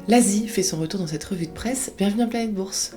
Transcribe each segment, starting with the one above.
L'Asie fait son retour dans cette revue de presse. Bienvenue dans Planète Bourse.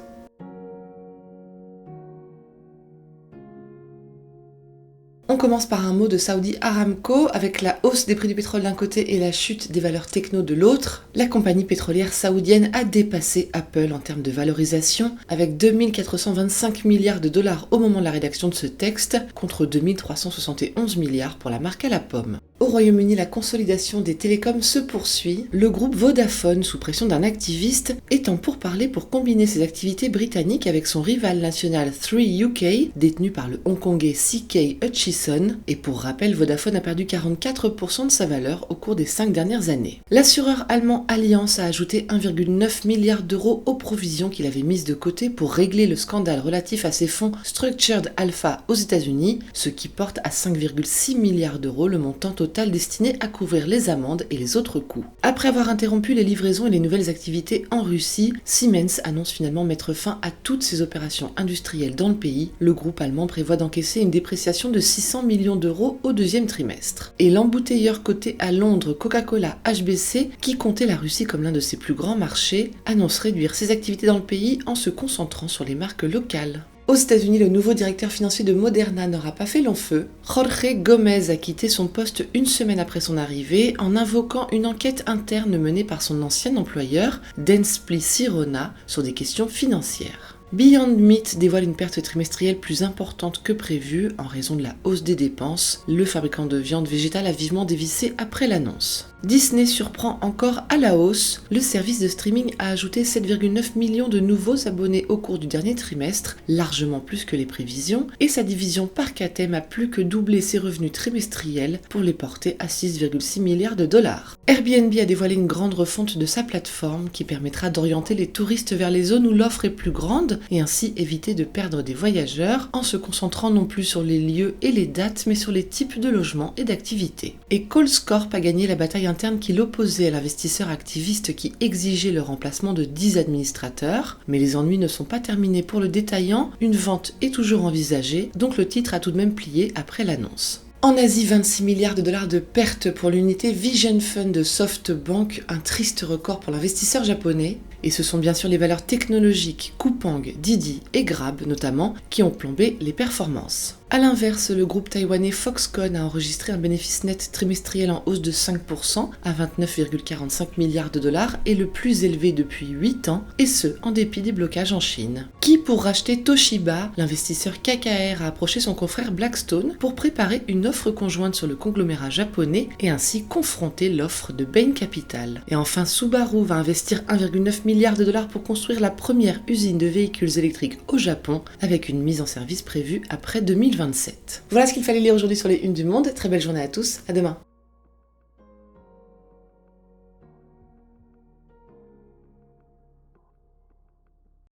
On commence par un mot de Saudi Aramco. Avec la hausse des prix du pétrole d'un côté et la chute des valeurs techno de l'autre, la compagnie pétrolière saoudienne a dépassé Apple en termes de valorisation avec 2425 milliards de dollars au moment de la rédaction de ce texte contre 2371 milliards pour la marque à la pomme. Au Royaume-Uni, la consolidation des télécoms se poursuit. Le groupe Vodafone, sous pression d'un activiste, est en pourparlers pour combiner ses activités britanniques avec son rival national 3UK, détenu par le hongkongais CK Hutchison. Et pour rappel, Vodafone a perdu 44% de sa valeur au cours des 5 dernières années. L'assureur allemand Allianz a ajouté 1,9 milliard d'euros aux provisions qu'il avait mises de côté pour régler le scandale relatif à ses fonds Structured Alpha aux États-Unis, ce qui porte à 5,6 milliards d'euros le montant total destiné à couvrir les amendes et les autres coûts. Après avoir interrompu les livraisons et les nouvelles activités en Russie, Siemens annonce finalement mettre fin à toutes ses opérations industrielles dans le pays. Le groupe allemand prévoit d'encaisser une dépréciation de 600 millions d'euros au deuxième trimestre. Et l'embouteilleur coté à Londres Coca-Cola HBC, qui comptait la Russie comme l'un de ses plus grands marchés, annonce réduire ses activités dans le pays en se concentrant sur les marques locales. Aux États-Unis, le nouveau directeur financier de Moderna n'aura pas fait long feu. Jorge Gomez a quitté son poste une semaine après son arrivée en invoquant une enquête interne menée par son ancien employeur, Dentsply Sirona, sur des questions financières. Beyond Meat dévoile une perte trimestrielle plus importante que prévue en raison de la hausse des dépenses. Le fabricant de viande végétale a vivement dévissé après l'annonce. Disney surprend encore à la hausse. Le service de streaming a ajouté 7,9 millions de nouveaux abonnés au cours du dernier trimestre, largement plus que les prévisions, et sa division Parc à thème a plus que doublé ses revenus trimestriels pour les porter à 6,6 milliards de dollars. Airbnb a dévoilé une grande refonte de sa plateforme qui permettra d'orienter les touristes vers les zones où l'offre est plus grande et ainsi éviter de perdre des voyageurs en se concentrant non plus sur les lieux et les dates mais sur les types de logements et d'activités. Et Kohl's Corp a gagné la bataille interne qui l'opposait à l'investisseur activiste qui exigeait le remplacement de 10 administrateurs. Mais les ennuis ne sont pas terminés pour le détaillant, une vente est toujours envisagée, donc le titre a tout de même plié après l'annonce. En Asie, 26 milliards de dollars de pertes pour l'unité Vision Fund de SoftBank, un triste record pour l'investisseur japonais. Et ce sont bien sûr les valeurs technologiques Coupang, Didi et Grab notamment qui ont plombé les performances. A l'inverse, le groupe taïwanais Foxconn a enregistré un bénéfice net trimestriel en hausse de 5% à 29,45 milliards de dollars et le plus élevé depuis 8 ans, et ce, en dépit des blocages en Chine. Qui pour racheter Toshiba, l'investisseur KKR a approché son confrère Blackstone pour préparer une offre conjointe sur le conglomérat japonais et ainsi confronter l'offre de Bain Capital. Et enfin, Subaru va investir 1,9 milliard de dollars pour construire la première usine de véhicules électriques au Japon avec une mise en service prévue après 2027. Voilà ce qu'il fallait lire aujourd'hui sur les unes du Monde. Très belle journée à tous, à demain.